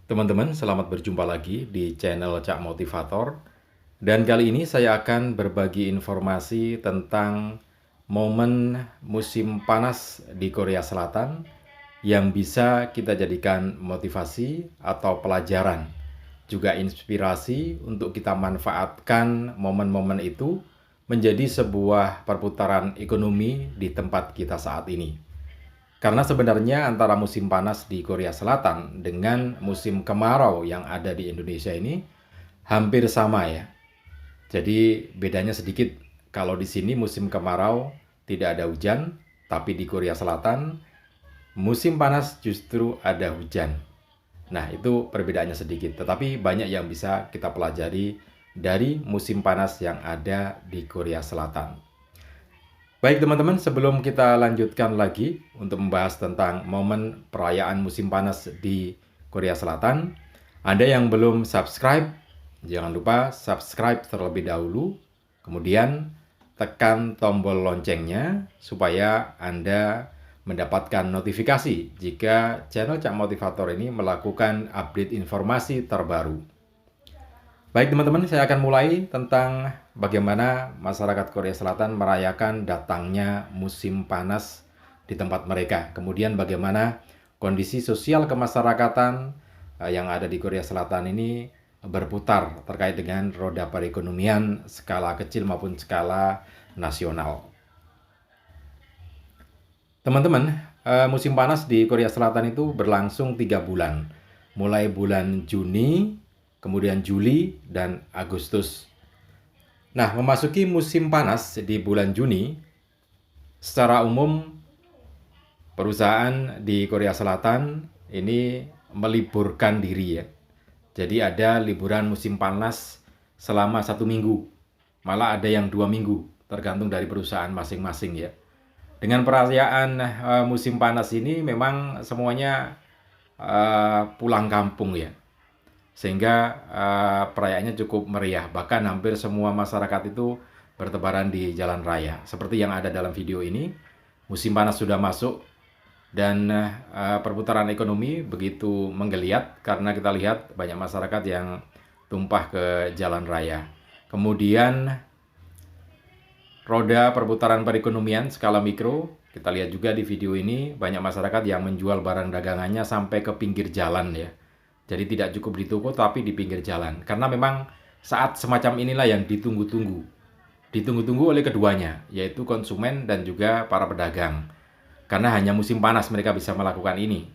Teman-teman, selamat berjumpa lagi di channel Cak Motivator. Dan kali ini saya akan berbagi informasi tentang momen musim panas di Korea Selatan yang bisa kita jadikan motivasi atau pelajaran, juga inspirasi untuk kita manfaatkan momen-momen itu menjadi sebuah perputaran ekonomi di tempat kita saat ini. Karena sebenarnya antara musim panas di Korea Selatan dengan musim kemarau yang ada di Indonesia ini hampir sama ya. Jadi bedanya sedikit. Kalau di sini musim kemarau tidak ada hujan, tapi di Korea Selatan musim panas justru ada hujan. Nah, itu perbedaannya sedikit, tetapi banyak yang bisa kita pelajari dari musim panas yang ada di Korea Selatan. Baik teman-teman, sebelum kita lanjutkan lagi untuk membahas tentang momen perayaan musim panas di Korea Selatan, Anda yang belum subscribe, jangan lupa subscribe terlebih dahulu, kemudian tekan tombol loncengnya supaya Anda mendapatkan notifikasi jika channel Cak Motivator ini melakukan update informasi terbaru. Baik teman-teman, saya akan mulai tentang bagaimana masyarakat Korea Selatan merayakan datangnya musim panas di tempat mereka. Kemudian bagaimana kondisi sosial kemasyarakatan yang ada di Korea Selatan ini berputar terkait dengan roda perekonomian skala kecil maupun skala nasional. Teman-teman, musim panas di Korea Selatan itu berlangsung 3 bulan. Mulai bulan Juni, kemudian Juli, dan Agustus. Nah, memasuki musim panas di bulan Juni, secara umum perusahaan di Korea Selatan ini meliburkan diri ya. Jadi ada liburan musim panas selama 1 minggu. Malah ada yang 2 minggu, tergantung dari perusahaan masing-masing ya. Dengan perayaan musim panas ini memang semuanya pulang kampung ya. Sehingga perayaannya cukup meriah. Bahkan hampir semua masyarakat itu bertebaran di jalan raya. Seperti yang ada dalam video ini, musim panas sudah masuk dan perputaran ekonomi begitu menggeliat karena kita lihat banyak masyarakat yang tumpah ke jalan raya. Kemudian roda perputaran perekonomian skala mikro, kita lihat juga di video ini banyak masyarakat yang menjual barang dagangannya sampai ke pinggir jalan ya. Jadi tidak cukup di toko tapi di pinggir jalan. Karena memang saat semacam inilah yang ditunggu-tunggu. Ditunggu-tunggu oleh keduanya, yaitu konsumen dan juga para pedagang. Karena hanya musim panas mereka bisa melakukan ini.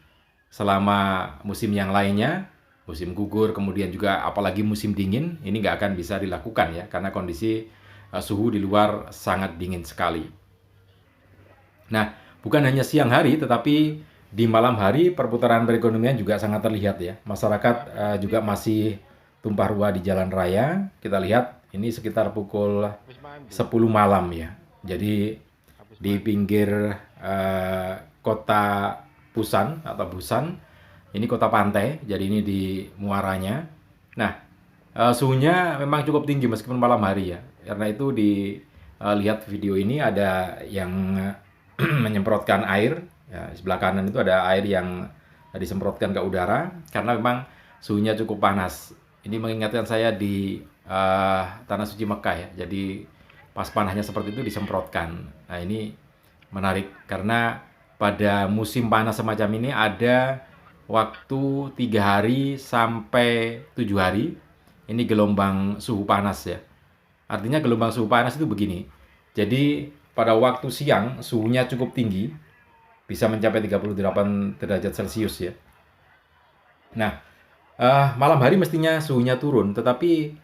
Selama musim yang lainnya, musim gugur, kemudian juga apalagi musim dingin, ini nggak akan bisa dilakukan ya. Karena kondisi suhu di luar sangat dingin sekali. Nah, bukan hanya siang hari, tetapi di malam hari perputaran perekonomian juga sangat terlihat ya. Masyarakat juga masih tumpah ruah di jalan raya. Kita lihat ini sekitar pukul 10 malam ya. Jadi di pinggir kota Busan atau Busan, ini kota pantai. Jadi ini di muaranya. Nah, suhunya memang cukup tinggi meskipun malam hari ya. Karena itu lihat video ini ada yang menyemprotkan air ya, sebelah kanan itu ada air yang disemprotkan ke udara karena memang suhunya cukup panas. Ini mengingatkan saya di tanah suci Mekah ya. Jadi pas panasnya seperti itu disemprotkan. Nah, ini menarik karena pada musim panas semacam ini ada waktu 3 hari sampai 7 hari ini gelombang suhu panas ya. Artinya gelombang suhu panas itu begini. Jadi pada waktu siang suhunya cukup tinggi, bisa mencapai 38 derajat Celcius ya. Nah, malam hari mestinya suhunya turun, tetapi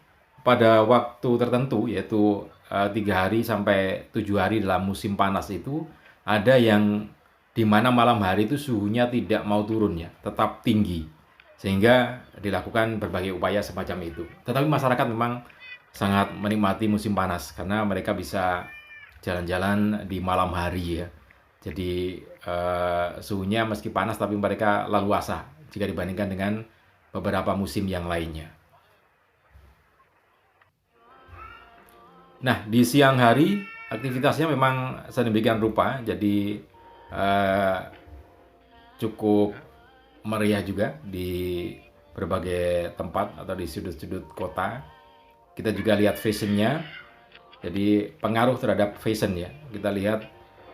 pada waktu tertentu yaitu 3 hari sampai 7 hari dalam musim panas itu ada yang di mana malam hari itu suhunya tidak mau turun ya, tetap tinggi. Sehingga dilakukan berbagai upaya semacam itu. Tetapi masyarakat memang sangat menikmati musim panas karena mereka bisa jalan-jalan di malam hari ya. Jadi suhunya meski panas tapi mereka leluasa jika dibandingkan dengan beberapa musim yang lainnya. Nah, di siang hari aktivitasnya memang sedemikian rupa, jadi cukup meriah juga di berbagai tempat atau di sudut-sudut kota. Kita juga lihat fashionnya, jadi pengaruh terhadap fashion ya. Kita lihat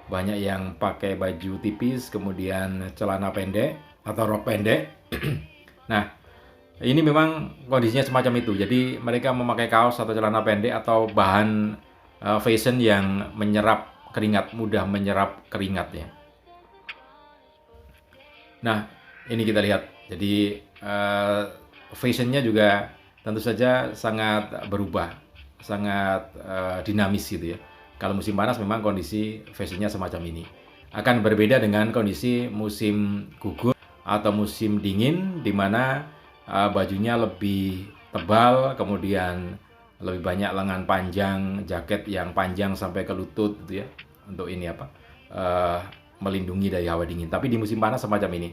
banyak yang pakai baju tipis, kemudian celana pendek atau rok pendek. Nah, ini memang kondisinya semacam itu. Jadi mereka memakai kaos atau celana pendek atau bahan fashion yang menyerap keringat, mudah menyerap keringat ya. Nah, ini kita lihat. Jadi fashionnya juga tentu saja sangat berubah, sangat dinamis gitu ya. Kalau musim panas memang kondisi fashionnya semacam ini. Akan berbeda dengan kondisi musim gugur atau musim dingin, di mana bajunya lebih tebal, kemudian lebih banyak lengan panjang, jaket yang panjang sampai ke lutut gitu ya, untuk ini apa, melindungi dari hawa dingin. Tapi di musim panas semacam ini.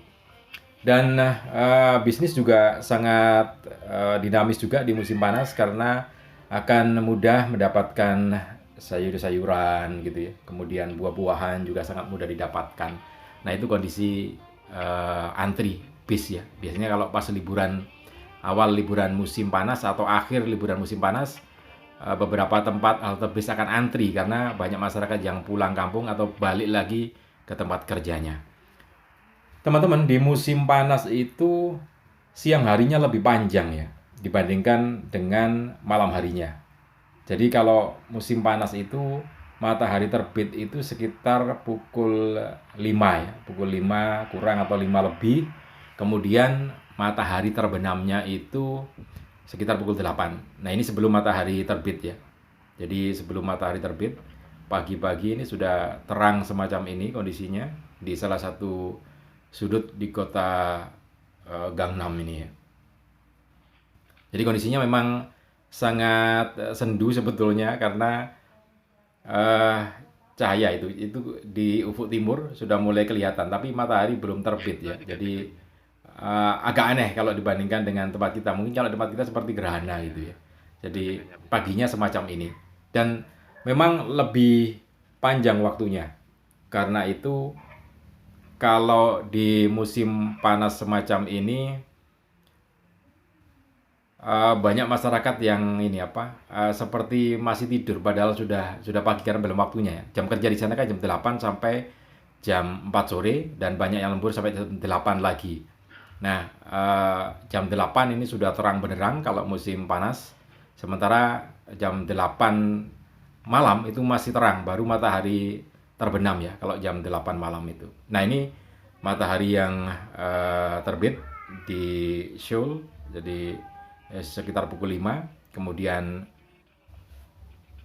Dan bisnis juga sangat dinamis juga di musim panas, karena akan mudah mendapatkan sayur-sayuran gitu ya. Kemudian buah-buahan juga sangat mudah didapatkan. Nah, itu kondisi antri bis ya. Biasanya kalau pas liburan, awal liburan musim panas atau akhir liburan musim panas, beberapa tempat halte bis akan antri karena banyak masyarakat yang pulang kampung atau balik lagi ke tempat kerjanya. Teman-teman, di musim panas itu siang harinya lebih panjang ya dibandingkan dengan malam harinya. Jadi kalau musim panas itu matahari terbit itu sekitar pukul 5 ya, pukul 5 kurang atau 5 lebih. Kemudian matahari terbenamnya itu sekitar pukul 8. Nah, ini sebelum matahari terbit ya. Jadi sebelum matahari terbit, pagi-pagi ini sudah terang semacam ini kondisinya di salah satu sudut di kota Gangnam ini ya. Jadi kondisinya memang sangat sendu sebetulnya, karena cahaya itu di ufuk timur sudah mulai kelihatan, tapi matahari belum terbit ya. Jadi agak aneh kalau dibandingkan dengan tempat kita. Mungkin kalau tempat kita seperti gerhana gitu ya. Jadi paginya semacam ini, dan memang lebih panjang waktunya. Karena itu kalau di musim panas semacam ini banyak masyarakat yang ini apa, seperti masih tidur padahal sudah pagi karena belum waktunya ya. Jam kerja di sana kan jam 8 sampai jam 4 sore, dan banyak yang lembur sampai jam 8 lagi. Nah, jam 8 ini sudah terang benderang kalau musim panas. Sementara jam 8 malam itu masih terang, baru matahari terbenam ya kalau jam 8 malam itu. Nah, ini matahari yang terbit di Seoul, jadi sekitar pukul 5. Kemudian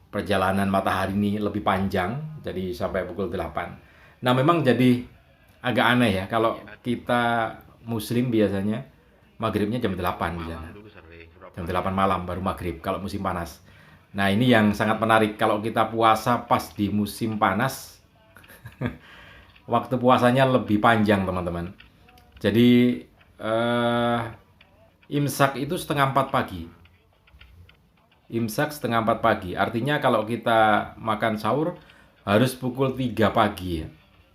perjalanan matahari ini lebih panjang, jadi sampai pukul 8. Nah, memang jadi agak aneh ya, kalau kita muslim biasanya maghribnya jam 8 di sana. Jam 8 malam baru maghrib kalau musim panas. Nah, ini yang sangat menarik. Kalau kita puasa pas di musim panas, waktu puasanya lebih panjang, teman-teman. Jadi imsak itu setengah 4 pagi. Imsak setengah 4 pagi. Artinya kalau kita makan sahur harus pukul 3 pagi ya.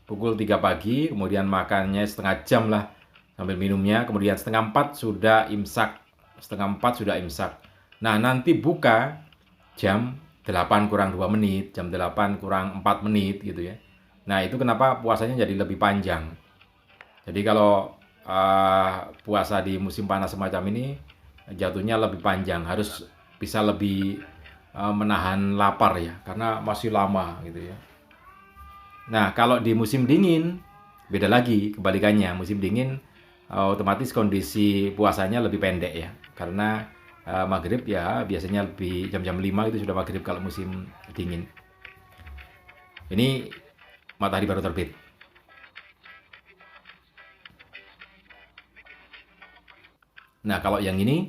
Pukul 3 pagi, kemudian makannya setengah jam lah sambil minumnya. Kemudian setengah 4 sudah imsak. Setengah 4 sudah imsak. Nah, nanti buka jam 8 kurang 2 menit, jam 8 kurang 4 menit gitu ya. Nah, itu kenapa puasanya jadi lebih panjang. Jadi kalau puasa di musim panas semacam ini jatuhnya lebih panjang, harus bisa lebih menahan lapar ya, karena masih lama gitu ya. Nah, kalau di musim dingin beda lagi, kebalikannya. Musim dingin otomatis kondisi puasanya lebih pendek ya, karena maghrib ya biasanya lebih jam-jam 5 itu sudah maghrib kalau musim dingin. Ini matahari baru terbit. Nah, kalau yang ini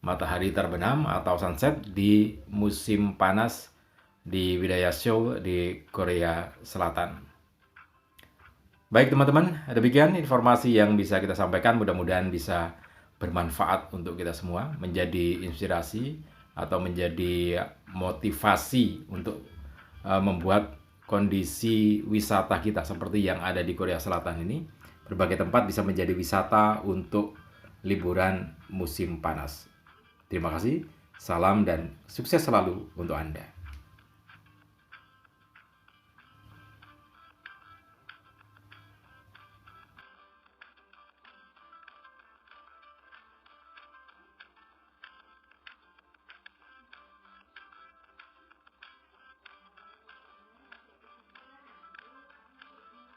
matahari terbenam atau sunset di musim panas di wilayah Seoul di Korea Selatan. Baik teman-teman, demikian informasi yang bisa kita sampaikan. Mudah-mudahan bisa bermanfaat untuk kita semua, menjadi inspirasi atau menjadi motivasi untuk membuat kondisi wisata kita seperti yang ada di Korea Selatan ini. Berbagai tempat bisa menjadi wisata untuk liburan musim panas. Terima kasih, salam dan sukses selalu untuk Anda.